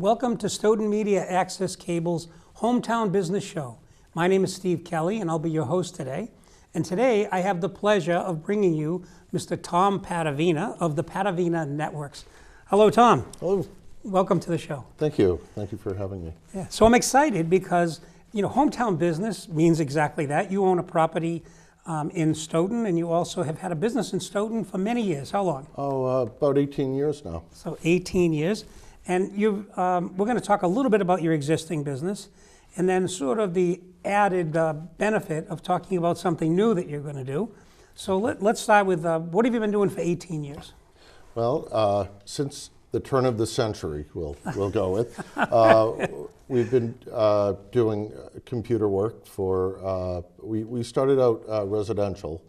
Welcome to Stoughton Media Access Cable's Hometown Business Show. My name is Steve Kelley, and I'll be your host today. And today I have the pleasure of bringing you Mr. Tom Pattavina of the Pattavina Networks. Hello, Tom. Hello. Welcome to the show. Thank you. Thank you for having me. Yeah. So I'm excited because, hometown business means exactly that. You own a property in Stoughton, and you also have had a business in Stoughton for many years. How long? About 18 years now. So 18 years. And we're going to talk a little bit about your existing business, and then sort of the added benefit of talking about something new that you're going to do. So let's start with, what have you been doing for 18 years? Well, since the turn of the century, we'll go with, we've been doing computer work for, we started out residential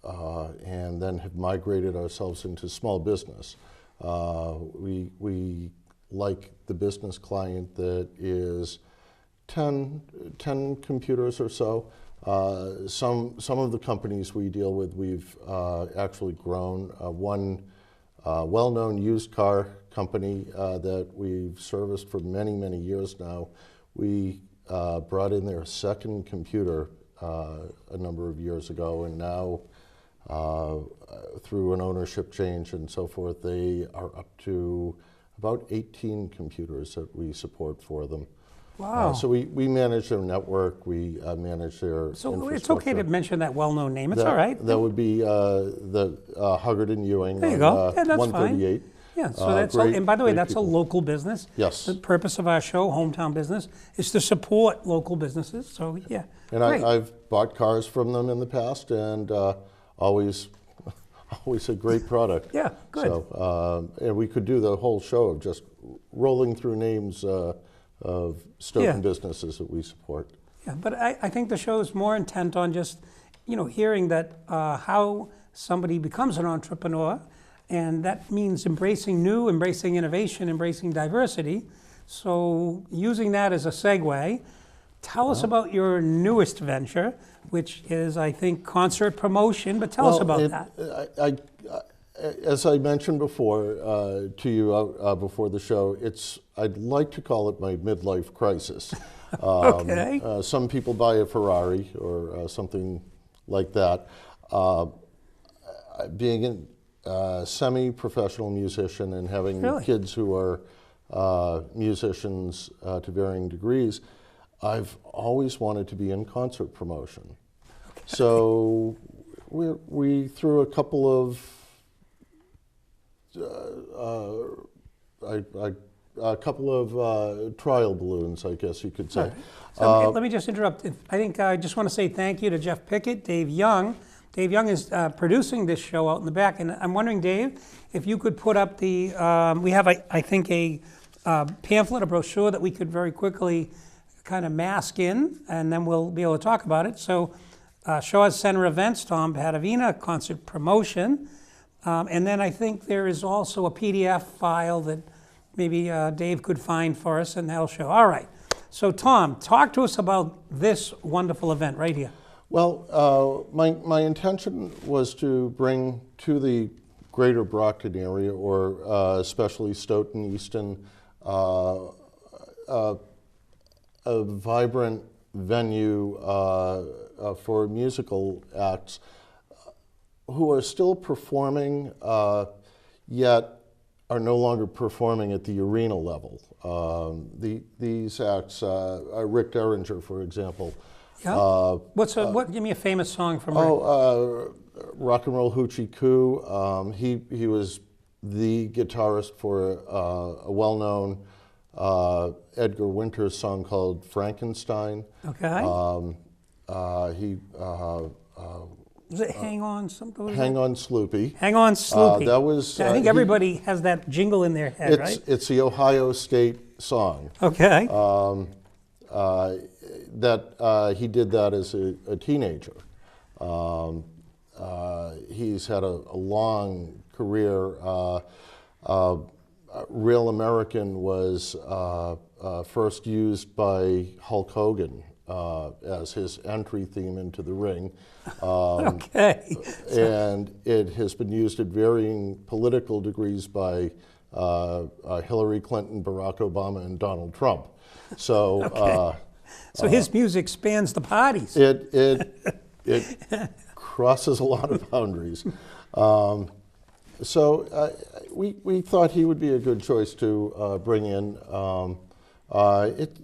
and then have migrated ourselves into small business. We like the business client that is 10 computers or so. Some of the companies we deal with, we've actually grown. One well-known used car company that we've serviced for many, many years now, we brought in their second computer a number of years ago, and now through an ownership change and so forth, they are up to about 18 computers that we support for them. Wow. So we manage their network, we manage their infrastructure. It's okay to mention that well-known name, it's all right. That would be the Huggard and Ewing. There you go, yeah, that's 138. Fine. Yeah, so that's, and by the way, that's people. A local business. Yes. The purpose of our show, Hometown Business, is to support local businesses, so yeah. And I've bought cars from them in the past, and always a great product. Yeah, good. So, and we could do the whole show of just rolling through names of Stoughton businesses that we support. Yeah, but I think the show is more intent on just, hearing that how somebody becomes an entrepreneur, and that means embracing new, embracing innovation, embracing diversity. So using that as a segue, tell us about your newest venture, which is, I think, concert promotion, but tell us about that. As I mentioned before to you before the show, I'd like to call it my midlife crisis. Okay. Some people buy a Ferrari or something like that. Being a semi-professional musician and having kids who are musicians to varying degrees, I've always wanted to be in concert promotion. Okay. So we threw a couple of trial balloons, I guess you could say. Right. So let me just interrupt. I think I just want to say thank you to Jeff Pickett, Dave Young. Dave Young is producing this show out in the back, and I'm wondering, Dave, if you could put up the, we have, I think, a pamphlet, a brochure that we could very quickly kind of mask in, and then we'll be able to talk about it. So Shaw's Center Events, Tom Pattavina, concert promotion. And then I think there is also a PDF file that maybe Dave could find for us, and that'll show. All right. So Tom, talk to us about this wonderful event right here. Well, my intention was to bring to the greater Brockton area, or especially Stoughton, Easton, a vibrant venue for musical acts who are still performing, yet are no longer performing at the arena level. These acts, Rick Derringer, for example. Yeah. Give me a famous song from Rick. Rock and Roll Hoochie Coo. He was the guitarist for a well-known Edgar Winters song called Frankenstein. Okay. Was it Hang On something? Hang On Sloopy. Hang On Sloopy. That was. I think everybody has that jingle in their head, right? It's the Ohio State song. Okay. He did that as a teenager. He's had a long career. Real American was first used by Hulk Hogan as his entry theme into the ring. Okay. And it has been used at varying political degrees by Hillary Clinton, Barack Obama, and Donald Trump. So, Okay. So his music spans the parties. it crosses a lot of boundaries. So we thought he would be a good choice to bring in.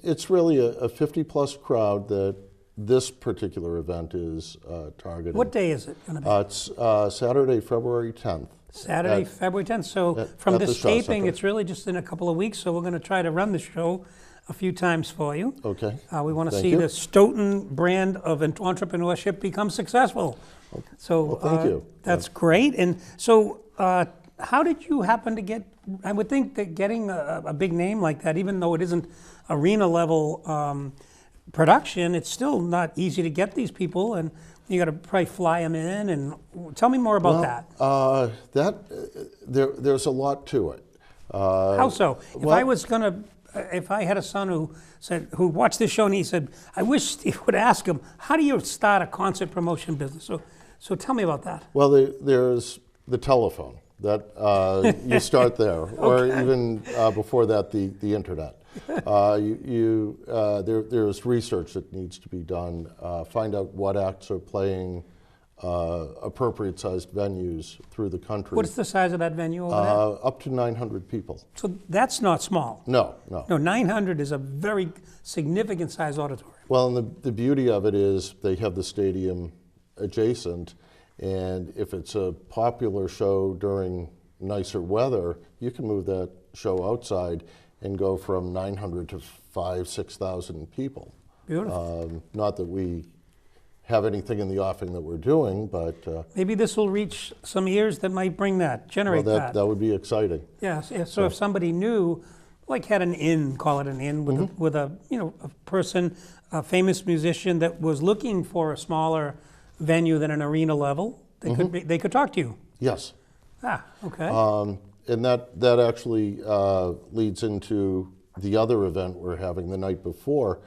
It's really a 50-plus crowd that this particular event is targeting. What day is it going to be? It's Saturday, February 10th. Saturday, February 10th. So from at the this Shaw taping, Center. it's really just in a couple of weeks. So we're going to try to run the show a few times for you. Okay. We want to Thank see you. the Stoughton brand of entrepreneurship become successful. So Well, thank you. That's great. And so how did you happen to get, I would think that getting a big name like that, even though it isn't arena level production, it's still not easy to get these people, and you got to probably fly them in. And tell me more about that. There's a lot to it. How so? If I had a son who watched this show and he said, I wish Steve would ask him, how do you start a concert promotion business? So tell me about that. Well, there's the telephone that you start there, or even before that, the internet. There's research that needs to be done. Find out what acts are playing appropriate sized venues through the country. What's the size of that venue over there? Up to 900 people. So that's not small. No. No, 900 is a very significant size auditorium. Well, and the beauty of it is they have the stadium adjacent, and if it's a popular show during nicer weather, you can move that show outside and go from 900 to 5,000-6,000 people. Beautiful. Not that we have anything in the offing that we're doing, but Maybe this will reach some ears that might generate well, that. that would be exciting. Yes. So if somebody knew, like had an inn, call it an inn, with a person, a famous musician that was looking for a smaller venue than an arena level, they could talk to you. Yes. Okay. And that actually leads into the other event we're having the night before.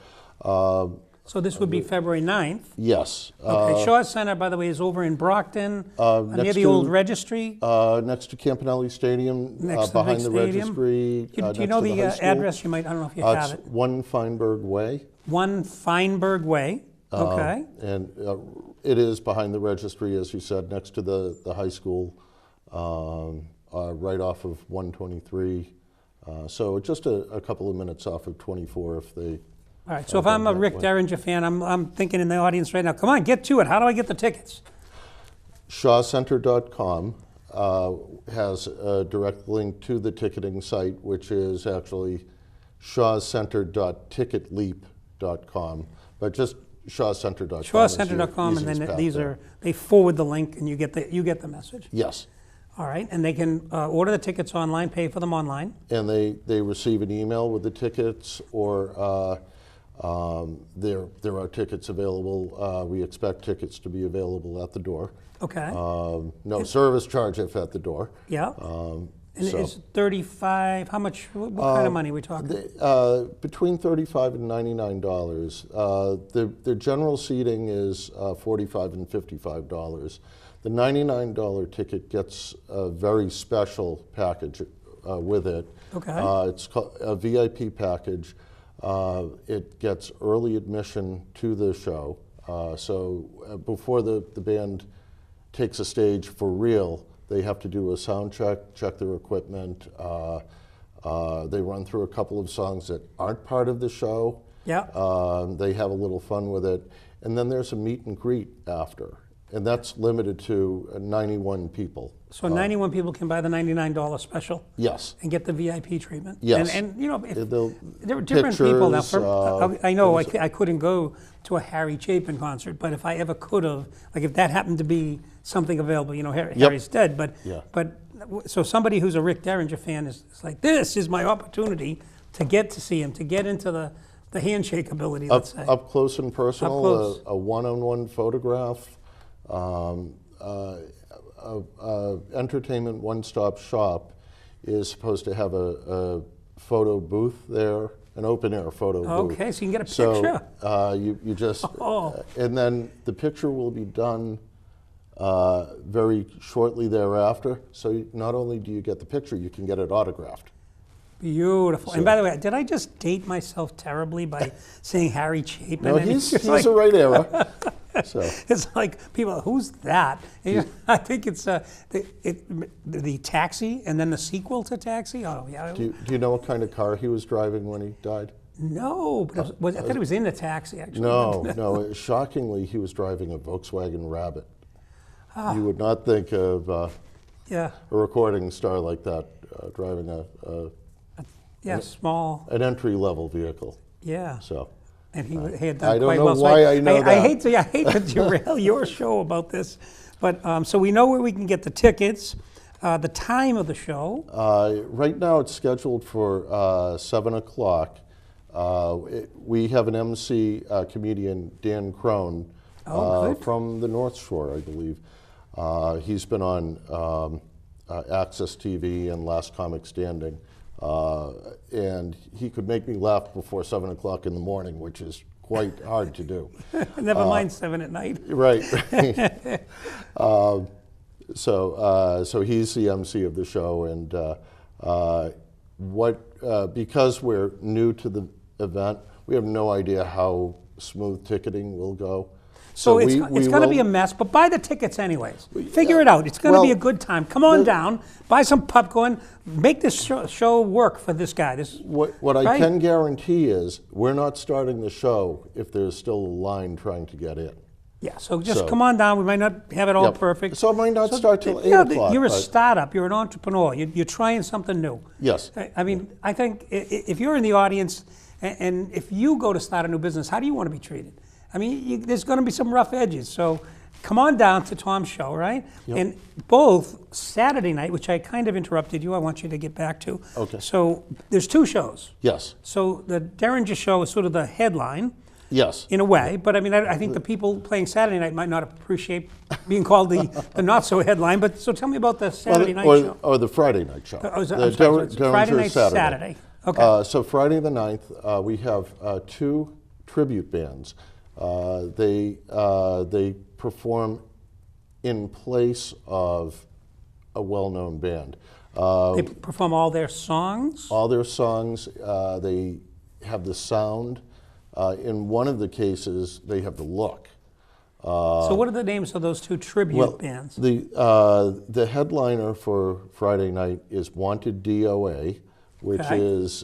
So this would be February 9th. Yes. Okay. Shaw Center, by the way, is over in Brockton, near the old registry. Next to Campanelli Stadium, Next to the behind big the stadium. registry. Do you know the address? I don't know if you have it. It's 1 Feinberg Way. 1 Feinberg Way. Okay. And it is behind the registry, as you said, next to the high school, right off of 123. So just a couple of minutes off of 24 if they... All right, so if I'm a Rick Derringer fan, I'm thinking in the audience right now, come on, get to it. How do I get the tickets? ShawCenter.com has a direct link to the ticketing site, which is actually shawcenter.ticketleap.com, but just shawcenter.com. ShawCenter.com, and then they forward the link, and you get the message. Yes. All right, and they can order the tickets online, pay for them online. And they receive an email with the tickets, or there are tickets available. We expect tickets to be available at the door. Okay. No service charge if at the door. Yeah. And it's 35. How much? What kind of money are we talking? Between $35 and $99. The general seating is $45 and $55. The $99 ticket gets a very special package with it. Okay. It's called a VIP package. It gets early admission to the show. So before the band takes a stage for real, they have to do a sound check their equipment. They run through a couple of songs that aren't part of the show. Yeah. They have a little fun with it. And then there's a meet and greet after. And that's limited to 91 people. So 91 people can buy the $99 special? Yes. And get the VIP treatment? Yes. And there are different pictures, people. Now, I know I couldn't go to a Harry Chapin concert, but if I ever could have, like if that happened to be something available, Harry's dead, but so somebody who's a Rick Derringer fan is like, this is my opportunity to get to see him, to get into the handshake ability, let's say. Up close and personal, Up close. a one-on-one photograph. Entertainment one-stop shop is supposed to have a photo booth there, an open-air photo booth. Okay, so you can get a picture. So you just, and then the picture will be done very shortly thereafter. So not only do you get the picture, you can get it autographed. Beautiful. And by the way, did I just date myself terribly by saying Harry Chapin? No, I mean, he's it's like, the right era. So it's like people, who's that? And I think it's the Taxi and then the sequel to Taxi. Oh, yeah. do you know what kind of car he was driving when he died? No, but I thought it was in the Taxi, actually. No. Shockingly, he was driving a Volkswagen Rabbit. You would not think of a recording star like that driving small. an entry-level vehicle. Yeah. So. And he had done I don't quite know well. why So I know that. I hate to derail your show about this, but so we know where we can get the tickets, the time of the show. Right now it's scheduled for 7 o'clock. We have an MC, comedian, Dan Crone, from the North Shore, I believe. He's been on Access TV and Last Comic Standing. And he could make me laugh before 7 o'clock in the morning, which is quite hard to do. Never mind 7 at night. Right. So he's the MC of the show, and because we're new to the event, we have no idea how smooth ticketing will go. So it's going to be a mess, but buy the tickets anyways. Figure it out. It's going to be a good time. Come on down, buy some popcorn, make this show work for this guy. What I can guarantee is we're not starting the show if there's still a line trying to get in. Yeah, so just come on down. We might not have it all perfect. So it might not start till 8 o'clock. You're a startup. You're an entrepreneur. You're trying something new. Yes. I mean, I think if you're in the audience and if you go to start a new business, how do you want to be treated? I mean, there's going to be some rough edges. So come on down to Tom's show, right? Yep. And both Saturday night, which I kind of interrupted you, I want you to get back to. Okay. So there's 2 shows. Yes. So the Derringer show is sort of the headline. Yes. In a way, but I mean, I think the people playing Saturday night might not appreciate being called the not so headline. But so tell me about the Saturday night show. Or the Friday night show. Friday night, Saturday. Okay. So Friday the 9th, we have 2 tribute bands. They perform in place of a well-known band. They perform all their songs? All their songs. They have the sound. In one of the cases, they have the look. So what are the names of those 2 tribute bands? The headliner for Friday night is Wanted DOA, which is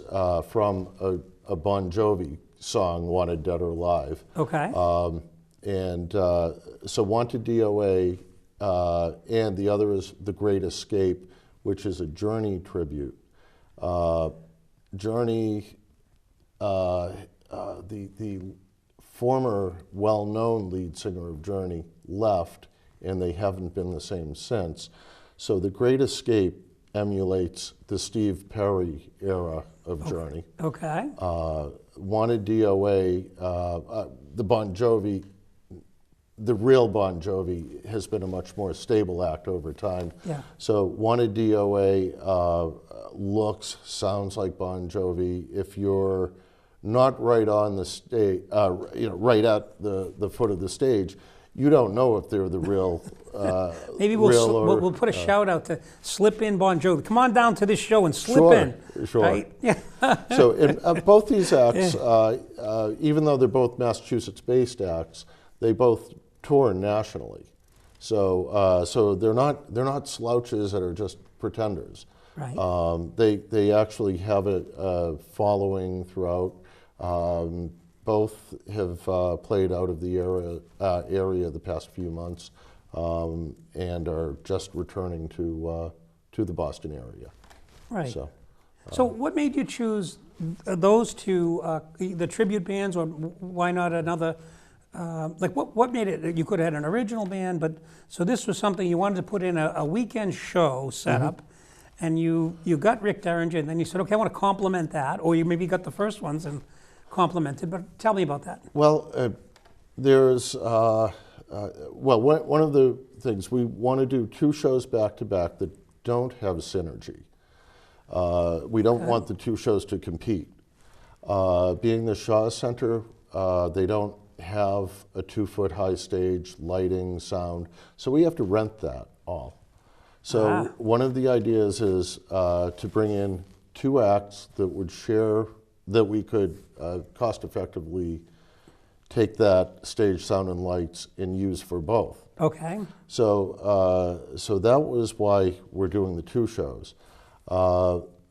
from a Bon Jovi song, Wanted Dead or Alive. Okay. So Wanted DOA, and the other is The Great Escape, which is a Journey tribute. Journey, the former well-known lead singer of Journey left, and they haven't been the same since. So The Great Escape emulates the Steve Perry era of Journey. Okay. Wanted DOA, the Bon Jovi, the real Bon Jovi has been a much more stable act over time. Yeah. So Wanted DOA looks, sounds like Bon Jovi. If you're not right on the stage, right at the foot of the stage, you don't know if they're the real. Maybe we'll put a shout out to slip in Bon Jovi. Come on down to this show and slip in. Sure. Right? Yeah. So in both these acts, even though they're both Massachusetts-based acts, they both tour nationally. So they're not slouches that are just pretenders. Right. They actually have a following throughout. Both have played out of the area the past few months, and are just returning to the Boston area. Right. So what made you choose those 2, the tribute bands, or why not another? What made it? You could have had an original band, but so this was something you wanted to put in a weekend show setup, and you got Rick Derringer, and then you said, okay, I want to complement that, or you maybe got the first ones and complimented. But tell me about that. Well, there's one of the things we want to do 2 shows back to back that don't have synergy. We don't want the 2 shows to compete. Being the Shaw Center, they don't have a 2-foot high stage, lighting, sound. So we have to rent that all. So one of the ideas is to bring in 2 acts that would share, that we could cost effectively take that stage, sound, and lights and use for both. Okay. So so that was why we're doing the 2 shows.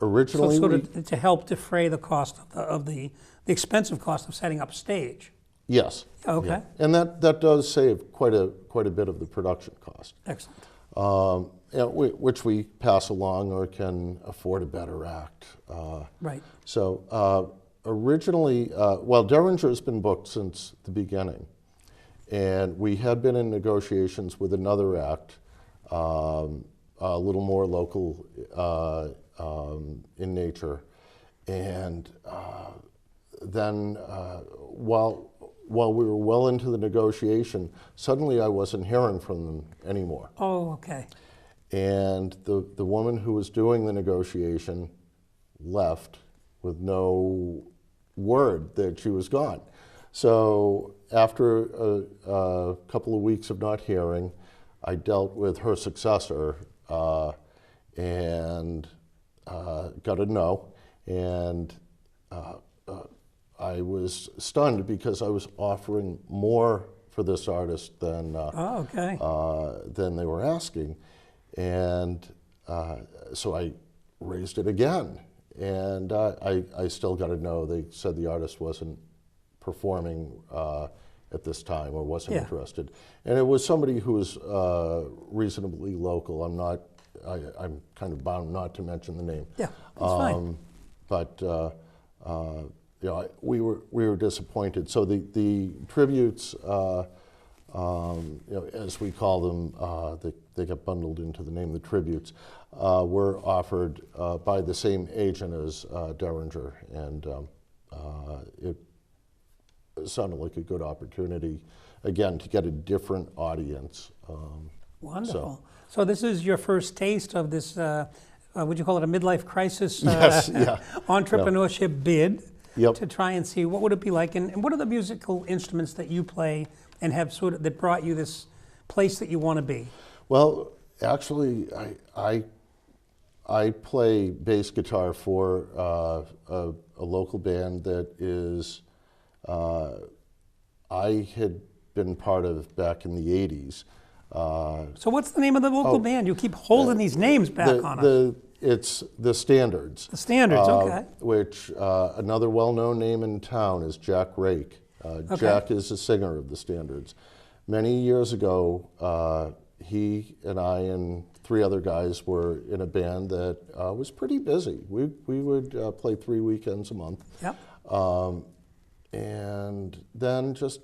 Originally, So sort of to help defray the cost of the expensive cost of setting up a stage. yes. Okay. Yeah. And that does save quite a bit of the production cost. Excellent. Yeah, which we pass along or can afford a better act. Right. So originally, well, Derringer's been booked since the beginning, and we had been in negotiations with another act, a little more local in nature, and then while we were well into the negotiation, suddenly I wasn't hearing from them anymore. Oh, okay. And the woman who was doing the negotiation left with no word that she was gone. So after a couple of weeks of not hearing, I dealt with her successor and got a no. And I was stunned because I was offering more for this artist than they were asking. And so I raised it again, and I still got a no. They said the artist wasn't performing at this time or wasn't interested. And it was somebody who was reasonably local. I'm kind of bound not to mention the name. Yeah, that's fine. But you know, we were disappointed. So the tributes, you know, as we call them, they get bundled into the name, the tributes, were offered by the same agent as Derringer, and it sounded like a good opportunity, again, to get a different audience. Wonderful. So this is your first taste of this, would you call it a midlife crisis Yes, yeah. entrepreneurship bid Yep. to try and see what would it be like, and what are the musical instruments that you play and have sort of that brought you this place that you want to be? Well, actually, I play bass guitar for a local band that is I had been part of back in the 80s. So what's the name of the local band? You keep holding these names back on us. It's the Standards. The Standards, okay. Which another well-known name in town is Jack Rake. Jack is the singer of the Standards. Many years ago, he and I and 3 other guys were in a band that was pretty busy. We would play 3 weekends a month. Yep. And then just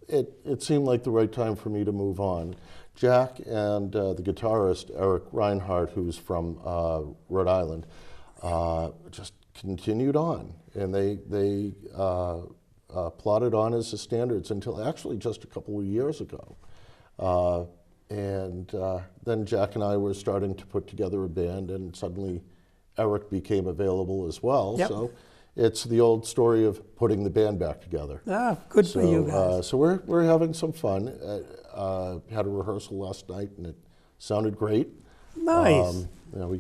it seemed like the right time for me to move on. Jack and the guitarist, Eric Reinhardt, who's from Rhode Island, just continued on. And they plodded on as the Standards until actually just a couple of years ago. And then Jack and I were starting to put together a band, and suddenly Eric became available as well. Yep. So it's the old story of putting the band back together. Ah, good for you guys. So we're having some fun. Had a rehearsal last night, and it sounded great. Nice. You know,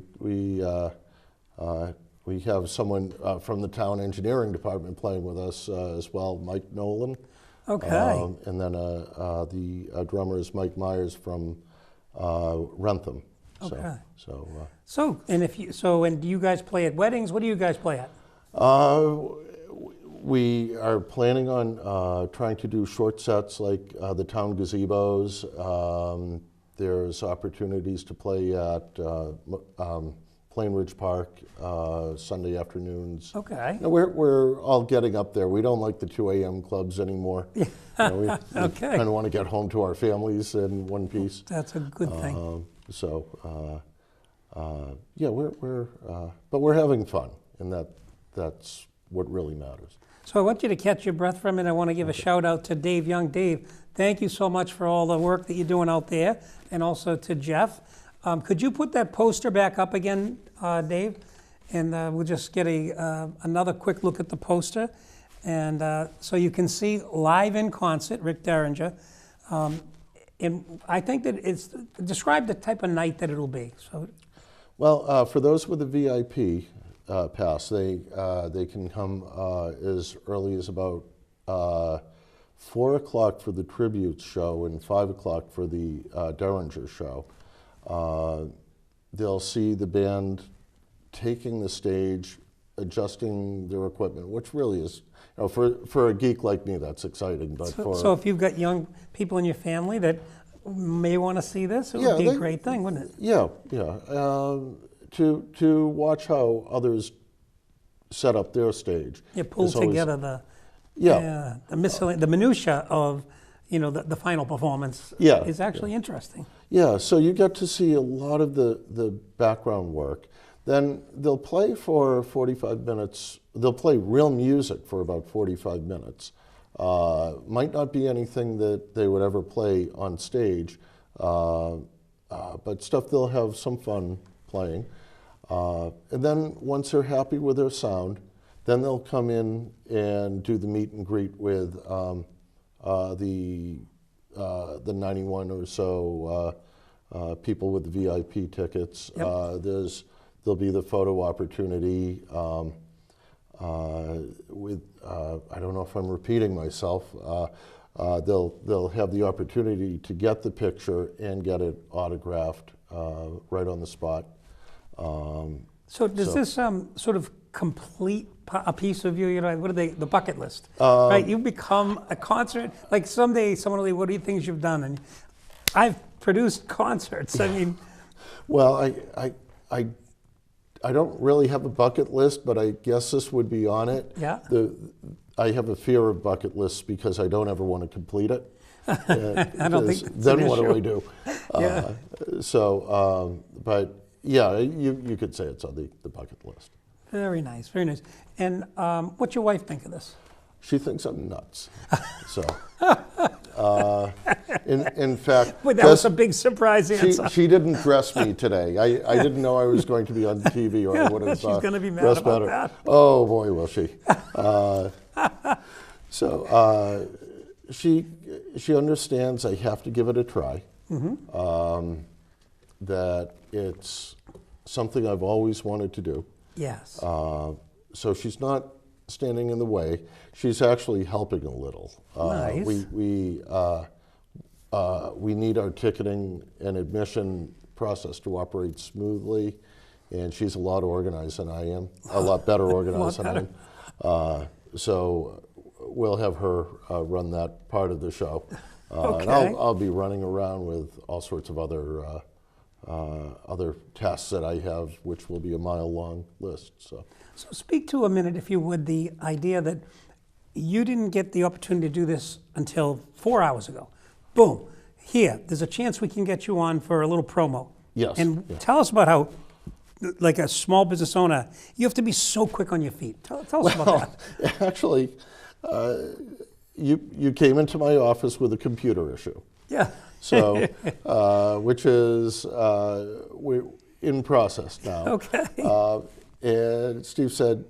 we have someone from the town engineering department playing with us as well, Mike Nolan. Okay. And then the drummer is Mike Myers from Rentham. Okay. So And do you guys play at weddings? What do you guys play at? we are planning on trying to do short sets like the town gazebos. There's opportunities to play at Plain Ridge Park Sunday afternoons. Okay. You know, we're all getting up there. We don't like the 2 a.m. clubs anymore. You know, we Okay. kind of want to get home to our families in one piece. That's a good thing. Yeah, but we're having fun, and that's what really matters. So I want you to catch your breath for a minute. I want to give a shout out to Dave Young. Dave, thank you so much for all the work that you're doing out there, and also to Jeff. Could you put that poster back up again, Dave? And we'll just get another quick look at the poster. And so you can see live in concert, Rick Derringer. And I think that it's, describe the type of night that it'll be. So, Well, for those with a VIP pass, they can come as early as about 4 o'clock for the tribute show and 5 o'clock for the Derringer show. They'll see the band taking the stage, adjusting their equipment, which really is, you know, for a geek like me, that's exciing. But so if you've got young people in your family that may want to see this, it would be a great thing, wouldn't it? Yeah, yeah. To watch how others set up their stage. You pull together the the minutia of, you know, the final performance. Is actually interesting. Yeah, so you get to see a lot of the background work. Then they'll play for 45 minutes. They'll play real music for about 45 minutes. Might not be anything that they would ever play on stage, but stuff they'll have some fun playing. And then once they're happy with their sound, then they'll come in and do the meet and greet with the 91 or so people with the VIP tickets. Yep. There'll be the photo opportunity with, I don't know if I'm repeating myself, they'll have the opportunity to get the picture and get it autographed right on the spot. So does this sort of complete a piece of you, you know, what are they, the bucket list, right? You become a concert, like someday someone will say, what are the things you've done? And I've produced concerts, I mean. Well, I don't really have a bucket list, but I guess this would be on it. Yeah. I have a fear of bucket lists because I don't ever want to complete it. I don't think that's then an what issue. do I do? But yeah, you could say it's on the bucket list. Very nice, very nice. And what's your wife think of this? She thinks I'm nuts. So, in fact, Boy, that was a big surprise answer. she didn't dress me today. I didn't know I was going to be on TV, or I would have She's going to be mad dressed about better. that. Oh boy, will she! She understands I have to give it a try. Mm-hmm. That it's something I've always wanted to do. Yes. So she's not standing in the way. She's actually helping a little. Nice. We need our ticketing and admission process to operate smoothly, and she's a lot organized than I am, a lot better organized than I am. So we'll have her run that part of the show. Okay. And I'll be running around with all sorts of other tasks that I have, which will be a mile-long list. So speak to a minute, if you would, the idea that you didn't get the opportunity to do this until 4 hours ago. Boom, here, there's a chance we can get you on for a little promo. Yes. And tell us about how, like a small business owner, you have to be so quick on your feet. Tell us about that. Actually, you came into my office with a computer issue. Yeah. So, which is we're in process now. Okay. And Steve said,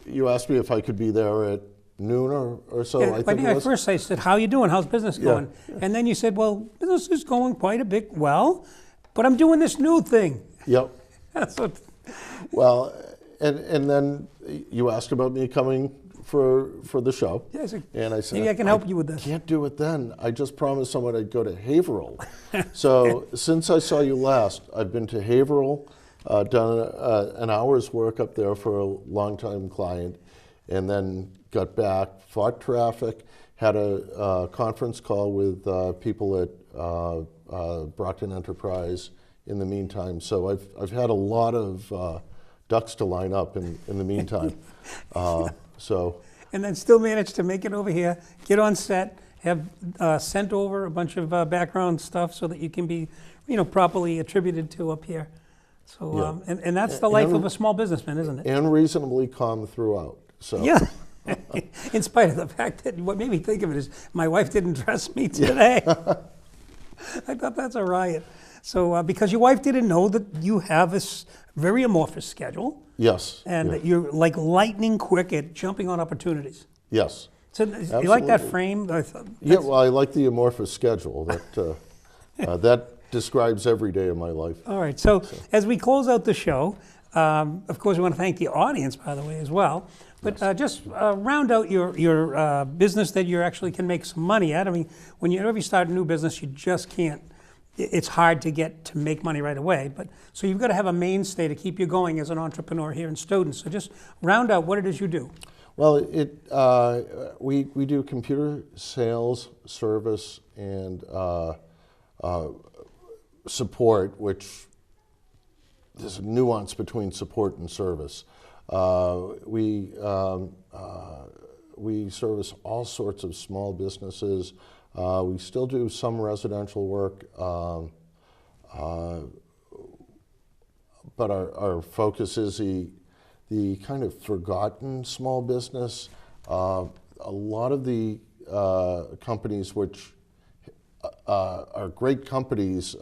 you asked me if I could be there at noon or so. Yeah, I think it was. First I said, how you doing? How's business going? Yeah. And then you said, well, business is going quite a bit well, but I'm doing this new thing. Yep. That's what. Well, and then you asked about me coming for the show. Yes, and I said, maybe I can help you with this. Can't do it then. I just promised someone I'd go to Haverhill. So since I saw you last, I've been to Haverhill, done an hour's work up there for a longtime client, and then got back, fought traffic, had a conference call with people at Brockton Enterprise in the meantime. So I've had a lot of ducks to line up in the meantime. And then still managed to make it over here, get on set, have sent over a bunch of background stuff so that you can be, properly attributed to up here. So, and that's the life of a small businessman, isn't it? And reasonably calm throughout. So. Yeah. In spite of the fact that what made me think of it is my wife didn't dress me today. I thought that's a riot. So because your wife didn't know that you have this very amorphous schedule, Yes. and yeah. that you're like lightning quick at jumping on opportunities. Yes. So you like that frame? Yeah, well, I like the amorphous schedule. That describes every day of my life. All right, so as we close out the show, of course, we want to thank the audience, by the way, as well. But just round out your business that you actually can make some money at. I mean, whenever you start a new business, you just can't. It's hard to make money right away. But so you've got to have a mainstay to keep you going as an entrepreneur here in Stoughton. So just round out what it is you do. Well, we do computer sales, service, and support, which there's a nuance between support and service. We service all sorts of small businesses. We still do some residential work, but our focus is the kind of forgotten small business. A lot of the companies which are great companies,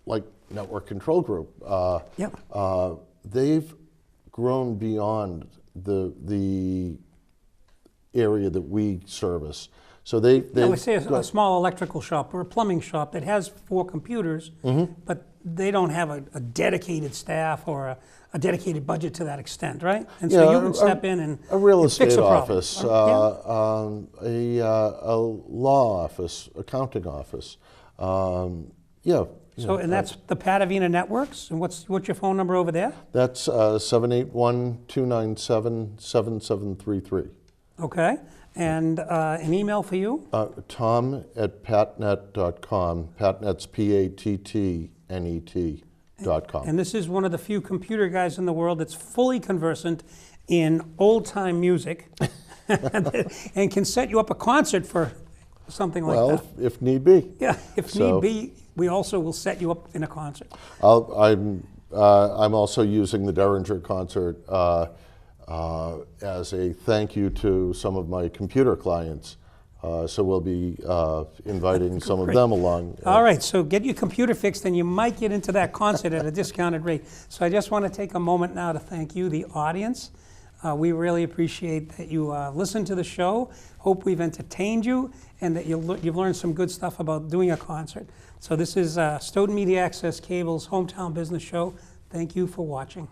like Network Control Group, they've grown beyond the area that we service. So they we say a small electrical shop or a plumbing shop that has 4 computers, but they don't have a dedicated staff or a dedicated budget to that extent, right? And so you can step in and a real and fix estate a problem. office, a law office, accounting office. So, and that's the Pattavina Networks, and what's your phone number over there? That's 781-297-7733. Okay, and an email for you? Tom@pattnet.com. Pattnet's PATTNET.com. And this is one of the few computer guys in the world that's fully conversant in old-time music and can set you up a concert for something like that. Well, if need be. Yeah, if need be, we also will set you up in a concert. I'm also using the Derringer concert as a thank you to some of my computer clients. So we'll be inviting some of them along. All right, so get your computer fixed and you might get into that concert at a discounted rate. So I just want to take a moment now to thank you, the audience. We really appreciate that you listened to the show. Hope we've entertained you and that you've learned some good stuff about doing a concert. So this is Stoughton Media Access Cable's Hometown Business Show. Thank you for watching.